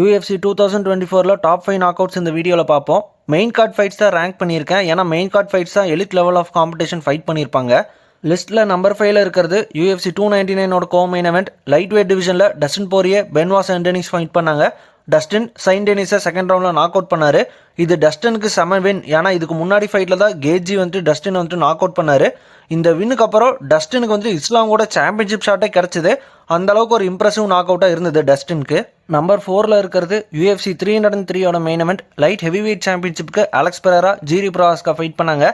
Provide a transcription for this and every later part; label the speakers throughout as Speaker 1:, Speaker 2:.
Speaker 1: UFC 2024ல top 5 knock outs இந்த வீடியோவில் பார்ப்போம். மெயின் கார்ட் ஃபைட்ஸ் தான் ரேங்க் பண்ணியிருக்கேன். ஏன்னா மெயின் கார்ட் ஃபைட்ஸ் தான் elite level of competition fight பண்ணியிருப்பாங்க. லிஸ்ட்டில் நம்பர் 5ல இருக்கிறது UFC 299ஓட கோ-மெயின் event லைட் வெயிட் டிவிஷனில் Dustin Poirier Benoit Saint Denis fight பண்ணாங்க. டஸ்டின் செயின்ட் டெனிஸை செகண்ட் ரவுண்டில் நாக் அவுட் பண்ணார். இது டஸ்டினுக்கு செம வின். ஏன்னா இதுக்கு முன்னாடி ஃபைட்டில் தான் கேஜி டஸ்டின் நாக் அவுட் பண்ணார். இந்த வின்னுக்கு அப்புறம் டஸ்டினுக்கு இஸ்லாமோட சாம்பியன்ஷிப் ஷாட்டே கிடச்சிது. அந்த அளவுக்கு ஒரு இம்ப்ரெசிவ் நாக் அவுட்டாக இருந்தது டஸ்டினுக்கு. நம்பர் 4ல இருக்கிறது UFC 303ஓட main event light heavyweight சாம்பியன்ஷிப்க்கு Alex Pereira Jiri Prochazka fight பண்ணாங்க.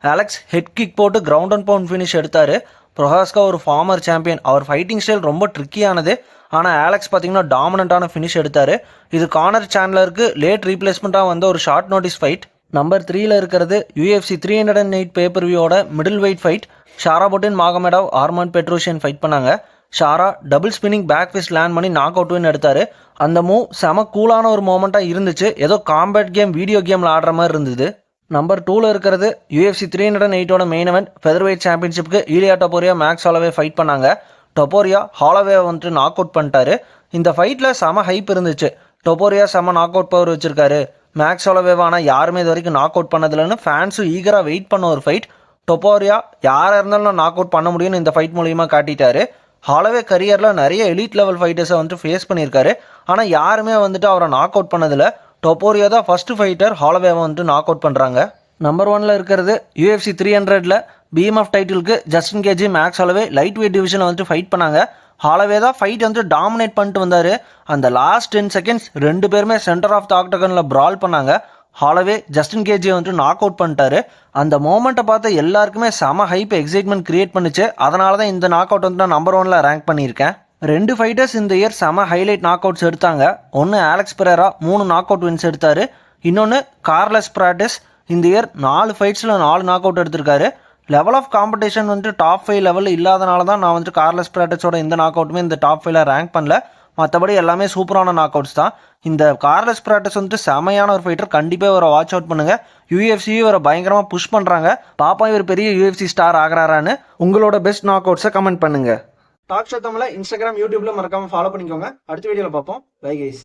Speaker 1: அலெக்ஸ் ஹெட் கிக் போட்டு கிரவுண்ட் அண்ட் பவுண்ட் ஃபினிஷ் எடுத்தார். ப்ரோஹாஸ்கா ஒரு ஃபார்மர் சாம்பியன். அவர் ஃபைட்டிங் ஸ்டைல் ரொம்ப ட்ரிக்கியானது. ஆனால் ஆலெக்ஸ் பார்த்தீங்கன்னா டாமினண்ட்டான ஃபினிஷ் எடுத்தார். இது கானர் சாண்ட்லருக்கு லேட் ரீப்ளேஸ்மெண்ட்டாக வந்த ஒரு ஷார்ட் நோட்டீஸ் ஃபைட். நம்பர் 3ல இருக்கிறது UFC 308 பேப்பர் வியூவோட மிடில் வெயிட் ஃபைட் ஷாராபோட்டின் மாகமேடாவ் ஆர்மான் பெட்ரோஷியன் ஃபைட் பண்ணாங்க. Shara double spinning back fist land பண்ணி நாக் அவுட் வின் எடுத்தார். அந்த மூவ் செம கூலான ஒரு மோமெண்ட்டாக இருந்துச்சு. ஏதோ காம்பேட் கேம் வீடியோ கேமில் ஆடுற மாதிரி இருந்தது. நம்பர் 2ல இருக்கிறது UFC 308ஓட மெயின் event ஃபெதர் வெயிட் சாம்பியன்ஷிப்க்கு Ilia Topuria Max Holloway fight பண்ணாங்க. டொபோரியா ஹாலோவே நாக் அவுட் பண்ணிட்டாரு. இந்த ஃபைட்டில் செம ஹைப் இருந்துச்சு. டொபோரியா செம நாக் அவுட் பவர் வச்சிருக்காரு. மேக்ஸ் ஹாலோவேவா ஆனால் யாருமே இது வரைக்கும் நாக் அவுட் பண்ணதில்லைன்னு ஃபேன்ஸும் ஈகராக வெயிட் பண்ண ஒரு ஃபைட். டொபோரியா யாராக இருந்தாலும் நாக் அவுட் பண்ண முடியும்னு இந்த ஃபைட் மூலியமாக காட்டிட்டாரு. ஹாலோவே கரியரில் நிறைய எலிட் லெவல் ஃபைட்டர்ஸை ஃபேஸ் பண்ணியிருக்காரு. ஆனால் யாருமே அவரை நாக் அவுட் பண்ணதில்லை. டொபோரியா தான் ஃபர்ஸ்ட் ஃபைட்டர் ஹாலோவேவை நாக் அவுட் பண்ணுறாங்க. நம்பர் 1ல இருக்கிறது UFC 300ல BMF டைட்டிலுக்கு Justin Gaethje Max Holloway lightweight டிவிஷனில் ஃபைட் பண்ணாங்க. ஹாலோவே தான் ஃபைட் டாமினேட் பண்ணிட்டு வந்தார். அந்த லாஸ்ட் 10 செகண்ட்ஸ் ரெண்டு பேருமே சென்டர் ஆஃப் த ஆக்டகனில் ப்ரால் பண்ணாங்க. Holloway Justin Gaethje knock out பண்ணிட்டாரு. அந்த மோமெண்ட்டை பார்த்து எல்லாருக்குமே செம ஹைப் எக்ஸைட்மெண்ட் கிரியேட் பண்ணிச்சு. அதனால தான் இந்த நாக் அவுட் நான் நம்பர் 1ல ரேங்க் பண்ணியிருக்கேன். ரெண்டு ஃபைட்டர்ஸ் இந்த இயர் செம ஹைலைட் நாக் அவுட்ஸ் எடுத்தாங்க. ஒன்று Alex Pereira 3 knockout wins எடுத்தார். இன்னொன்று கார்லஸ் பிராட்டிஸ் இந்த இயர் 4 ஃபைட்ஸில் 4 நாக் அவுட் எடுத்திருக்காரு. லெவல் ஆஃப் காம்படிஷன் டாப் 5 லெவலில் இல்லாதனால தான் நான் கார்லஸ் பிராட்டிஸோட இந்த நாக் அவுட்டுமே இந்த டாப் 5ல ரேங்க் பண்ணல. மற்றபடி எல்லாமே சூப்பரான நாக் அவுட்ஸ் தான். இந்த கார்லஸ் பிராட்டிஸ் செமையான ஒரு ஃபைட்டர். கண்டிப்பாக இவரை வாட்ச் அவுட் பண்ணுங்கள். UFC இவரை பயங்கரமாக புஷ் பண்ணுறாங்க. பாப்பா இவர் பெரிய UFC ஸ்டார் ஆகிறாரான்னு உங்களோட பெஸ்ட் நாக் அவுட்ஸை கமெண்ட் பண்ணுங்கள். டாக் ஷோ தமிழை இன்ஸ்டாகிராம் யூடியூப்ல மறக்காம ஃபாலோ பண்ணிக்கோங்க. அடுத்த வீடியோவில் பார்ப்போம். Bye guys.